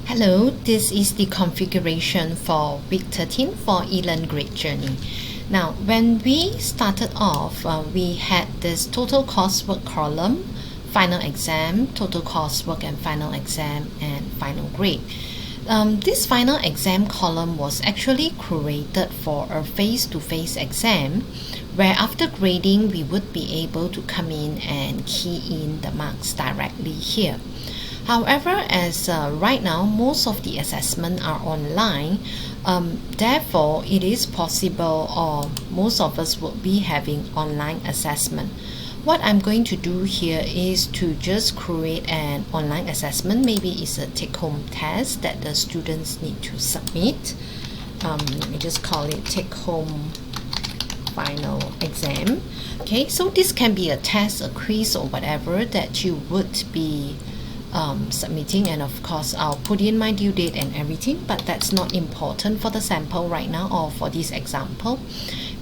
Hello, this is the configuration for week 13 for eLearn Grade Journey. Now, when we started off, we had this total coursework column, final exam, total coursework and final exam, and final grade. This final exam column was actually created for a face-to-face exam, where after grading, we would be able to come in and key in the marks directly here. However, as right now, most of the assessments are online, therefore, it is possible or most of us will be having online assessment. What I'm going to do here is to just create an online assessment. Maybe it's a take-home test that the students need to submit. Let me just call it take-home final exam. Okay, so this can be a test, a quiz, or whatever that you would be submitting, and of course I'll put in my due date and everything, but that's not important for the sample right now or for this example.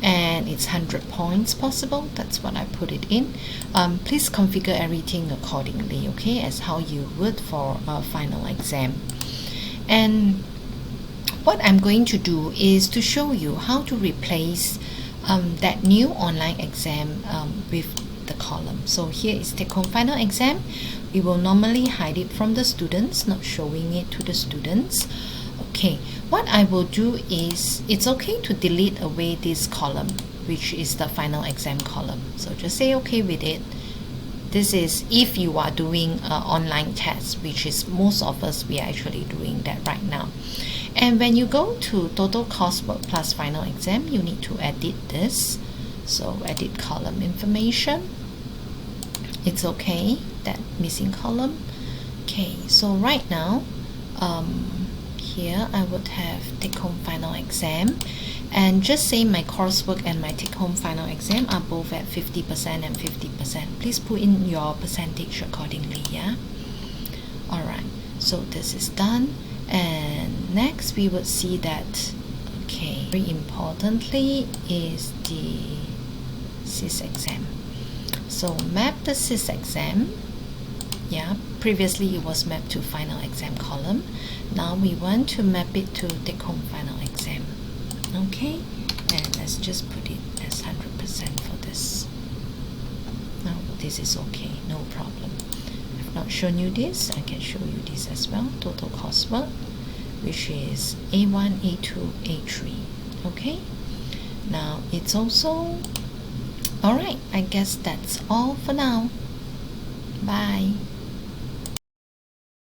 And it's 100 points possible, that's what I put it in. Please configure everything accordingly, okay, as how you would for a final exam. And what I'm going to do is to show you how to replace that new online exam with the column. So here is take-home final exam. We will normally hide it from the students, not showing it to the students. Okay, what I will do is, it's okay to delete away this column, which is the final exam column. So just say okay with it. This is if you are doing an online test, which is most of us, we are actually doing that right now. And when you go to total coursework plus final exam, you need to edit this. So edit column information. It's okay, that missing column. Okay, so right now, here I would have take-home final exam, and just say my coursework and my take-home final exam are both at 50% and 50%. Please put in your percentage accordingly, yeah? Alright, so this is done, and next we would see that, okay, very importantly is the SIS exam. So map the SIS exam. Yeah, previously it was mapped to final exam column. Now we want to map it to take-home final exam. Okay, and let's just put it as 100% for this. Now this is okay, no problem. I've not shown you this, I can show you this as well. Total coursework, which is A1, A2, A3. Okay, now it's also alright. I guess that's all for now. Bye.